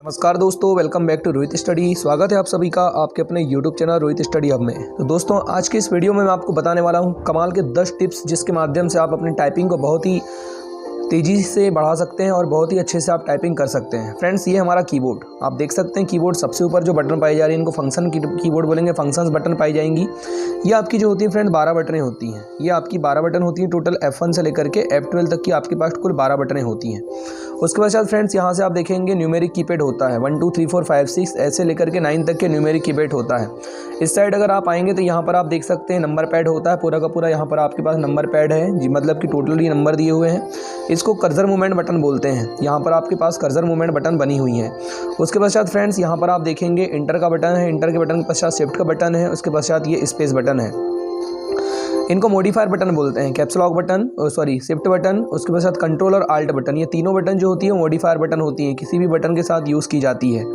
नमस्कार दोस्तों, welcome back to Rohit study. स्वागत है आप सभी का आपके अपने YouTube channel Rohit study hub में। तो दोस्तों, आज के इस वीडियो में मैं आपको बताने वाला हूं कमाल के 10 टिप्स जिसके माध्यम से आप अपनी टाइपिंग को बहुत ही तेज़ी से बढ़ा सकते हैं और बहुत ही अच्छे से आप टाइपिंग कर सकते हैं। फ्रेंड्स, ये हमारा कीबोर्ड आप देख सकते हैं। कीबोर्ड सबसे ऊपर जो बटन पाई जा रही है इनको फंक्शन कीबोर्ड बोलेंगे, फंक्शंस बटन पाई जाएंगी। ये आपकी जो होती है फ्रेंड 12 बटनें होती हैं। ये आपकी 12 बटन होती हैं टोटल। F1 से लेकर के F12 तक की आपके पास कुल 12 बटनें होती हैं। उसके बाद फ्रेंड्स यहाँ से आप देखेंगे न्यूमेरिक कीपैड होता है। 1 2 3 4 5 6 ऐसे लेकर के 9 तक के न्यूमेरिक कीपैड होता है। इस साइड अगर आप आएंगे तो यहाँ पर आप देख सकते हैं नंबर पैड होता है पूरा का पूरा। यहाँ पर आपके पास नंबर पैड है जी, मतलब कि टोटल ये नंबर दिए हुए हैं। इसको कर्सर मूवमेंट बटन बोलते हैं। यहाँ पर आपके पास कर्सर मूवमेंट बटन बनी हुई है। उसके पश्चात फ्रेंड्स यहाँ पर आप देखेंगे इंटर का बटन है। इंटर के बटन के पश्चात शिफ्ट का बटन है। उसके पश्चात ये स्पेस बटन है। इनको मॉडिफायर बटन बोलते हैं। Caps lock button, shift button, उसके पश्चात कंट्रोल और आल्ट बटन। ये तीनों बटन जो होती है मॉडिफायर बटन होती है, किसी भी बटन के साथ यूज़ की जाती है।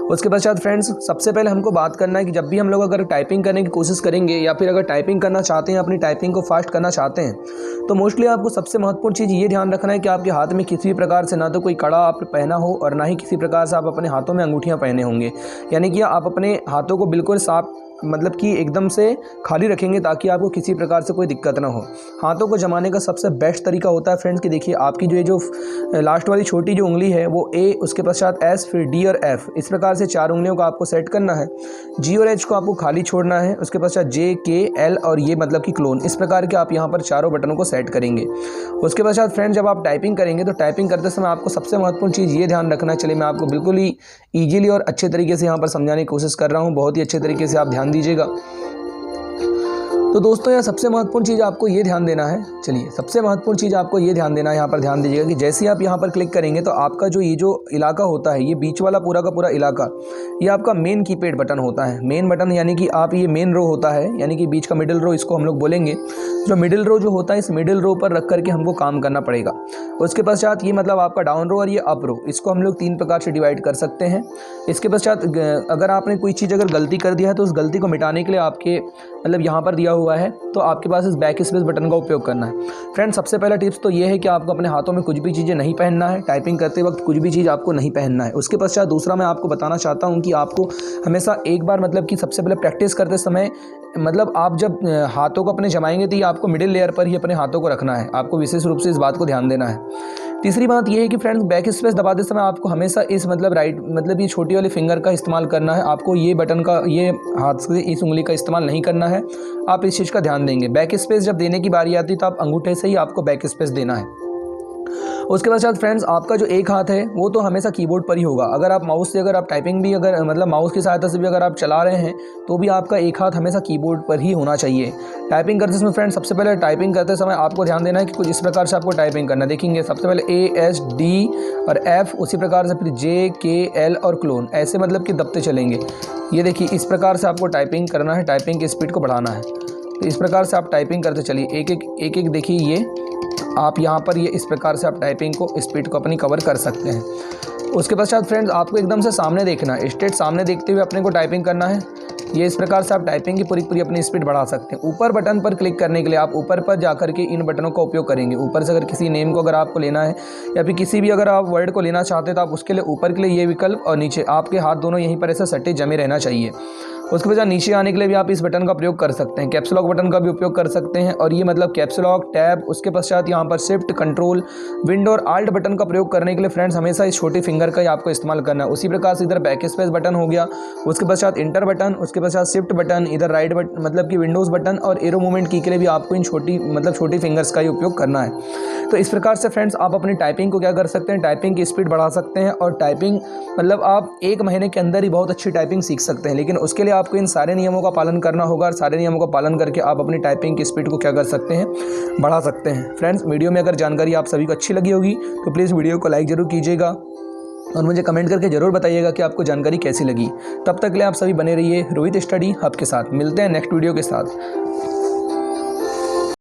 उसके पश्चात फ्रेंड्स सबसे पहले हमको बात करना है कि जब भी हम लोग अगर टाइपिंग करने की कोशिश करेंगे या फिर अगर टाइपिंग करना चाहते हैं, अपनी टाइपिंग को फास्ट करना चाहते हैं, तो मोस्टली आपको सबसे महत्वपूर्ण चीज़ ये ध्यान रखना है कि आपके हाथ में किसी भी प्रकार से ना तो कोई कड़ा आप पहना हो और ना ही किसी प्रकार से आप अपने हाथों में अंगूठियाँ पहने होंगे। यानी कि आप अपने हाथों को बिल्कुल साफ, मतलब कि एकदम से खाली रखेंगे ताकि आपको किसी प्रकार से कोई दिक्कत ना हो। हाथों को जमाने का सबसे बेस्ट तरीका होता है फ्रेंड्स कि देखिए आपकी जो लास्ट वाली छोटी जो उंगली है वो ए, उसके पश्चात एस, फिर डी और एफ, इस प्रकार से 4 उंगलियों को आपको सेट करना है। जी और एच को आपको खाली छोड़ना है। उसके पश्चात जे, के, एल और ये मतलब कि क्लोन, इस प्रकार के आप यहाँ पर चारों बटनों को सेट करेंगे। उसके पश्चात फ्रेंड्स जब आप टाइपिंग करेंगे तो टाइपिंग करते समय आपको सबसे महत्वपूर्ण चीज़ ये ध्यान रखना है। चलिए मैं आपको बिल्कुल ही ईजिली और अच्छे तरीके से यहाँ पर समझाने की कोशिश कर रहा हूँ। बहुत ही अच्छे तरीके से आप ध्यान दीजिएगा। तो दोस्तों यहाँ सबसे महत्वपूर्ण चीज़ आपको ये ध्यान देना है। चलिए सबसे महत्वपूर्ण चीज़ आपको ये ध्यान देना है, यहाँ पर ध्यान दीजिएगा कि जैसे ही आप यहाँ पर क्लिक करेंगे तो आपका जो ये जो इलाका होता है, ये बीच वाला पूरा का पूरा इलाका, ये आपका मेन कीपैड बटन होता है। मेन बटन यानी कि आप ये मेन रो होता है, यानी कि बीच का मिडिल रो इसको हम लोग बोलेंगे। जो मिडिल रो जो होता है, इस मिडिल रो पर रख करके हमको काम करना पड़ेगा। उसके पश्चात ये मतलब आपका डाउन रो और ये अप रो, इसको हम लोग 3 प्रकार से डिवाइड कर सकते हैं। इसके पश्चात अगर आपने कोई चीज़ अगर गलती कर दिया है तो उस गलती को मिटाने के लिए आपके मतलब यहाँ पर दिया हुआ है, तो आपके पास इस बैक स्पेस बटन का उपयोग करना है। फ्रेंड्स सबसे पहला टिप्स तो ये है कि आपको अपने हाथों में कुछ भी चीज़ें नहीं पहनना है। टाइपिंग करते वक्त कुछ भी चीज़ आपको नहीं पहनना है। उसके पश्चात दूसरा मैं आपको बताना चाहता हूँ कि आपको हमेशा एक बार मतलब कि सबसे पहले प्रैक्टिस करते समय मतलब आप जब हाथों को अपने जमाएंगे तो ये आपको मिडिल लेयर पर ही अपने हाथों को रखना है। आपको विशेष रूप से इस बात को ध्यान देना है। तीसरी बात यह है कि फ्रेंड्स बैक स्पेस दबाते समय आपको हमेशा इस मतलब ये छोटी वाली फिंगर का इस्तेमाल करना है। आपको ये बटन का, ये हाथ से इस उंगली का इस्तेमाल नहीं करना है। आप इस चीज़ का ध्यान देंगे। बैक स्पेस जब देने की बारी आती है तो आप अंगूठे से ही आपको बैक स्पेस देना है। उसके पश्चात फ्रेंड्स आपका जो एक हाथ है वो तो हमेशा कीबोर्ड पर ही होगा। अगर आप माउस से अगर आप टाइपिंग भी अगर मतलब माउस की सहायता से भी अगर आप चला रहे हैं तो भी आपका एक हाथ हमेशा कीबोर्ड पर ही होना चाहिए। टाइपिंग करते समय फ्रेंड्स सबसे पहले टाइपिंग करते समय आपको ध्यान देना है कि कुछ इस प्रकार से आपको टाइपिंग करना है। देखेंगे सबसे पहले ए, एस, डी और एफ, उसी प्रकार से फिर जे, के, एल और क्लोन, ऐसे मतलब कि दबते चलेंगे। ये देखिए इस प्रकार से आपको टाइपिंग करना है। टाइपिंग की स्पीड को बढ़ाना है। तो इस प्रकार से आप टाइपिंग करते चलिए। एक एक देखिए ये आप यहाँ पर ये इस प्रकार से आप टाइपिंग को स्पीड को अपनी कवर कर सकते हैं। उसके पश्चात फ्रेंड्स आपको एकदम से सामने देखना है। स्ट्रेट सामने देखते हुए अपने को टाइपिंग करना है। ये इस प्रकार से आप टाइपिंग की पूरी अपनी स्पीड बढ़ा सकते हैं। ऊपर बटन पर क्लिक करने के लिए आप ऊपर पर जाकर के इन बटनों का उपयोग करेंगे। ऊपर से अगर किसी नेम को अगर आपको लेना है या फिर किसी भी अगर आप वर्ड को लेना चाहते हैं तो आप उसके लिए ऊपर के लिए ये विकल्प और नीचे आपके हाथ दोनों यहीं पर ऐसे सट्टे जमे रहना चाहिए। उसके बाद नीचे आने के लिए भी आप इस बटन का प्रयोग कर सकते हैं। कैप्स लॉक बटन का भी उपयोग कर सकते हैं और ये मतलब कैप्स लॉक, टैब, उसके पश्चात यहाँ पर शिफ्ट, कंट्रोल, विंडो और आल्ट बटन का प्रयोग करने के लिए फ्रेंड्स हमेशा इस छोटी फिंगर का ही आपको इस्तेमाल करना है। उसी प्रकार से इधर बैक स्पेस बटन हो गया, उसके पश्चात इंटर बटन, उसके पश्चात शिफ्ट बटन, इधर राइट बटन मतलब कि विंडोज़ बटन और एरो मूवमेंट की के लिए भी आपको इन छोटी फिंगर्स का ही उपयोग करना है। तो इस प्रकार से फ्रेंड्स आप अपनी टाइपिंग को क्या कर सकते हैं, टाइपिंग की स्पीड बढ़ा सकते हैं और टाइपिंग मतलब आप 1 महीने के अंदर ही बहुत अच्छी टाइपिंग सीख सकते हैं। लेकिन उसके लिए आपको इन सारे नियमों का पालन करना होगा और सारे नियमों का पालन करके आप अपनी टाइपिंग की स्पीड को क्या कर सकते हैं, बढ़ा सकते हैं। फ्रेंड्स वीडियो में अगर जानकारी आप सभी को अच्छी लगी होगी तो प्लीज़ वीडियो को लाइक ज़रूर कीजिएगा और मुझे कमेंट करके ज़रूर बताइएगा कि आपको जानकारी कैसी लगी। तब तक के लिए आप सभी बने रहिए रोहित स्टडी हब के साथ। मिलते हैं नेक्स्ट वीडियो के साथ।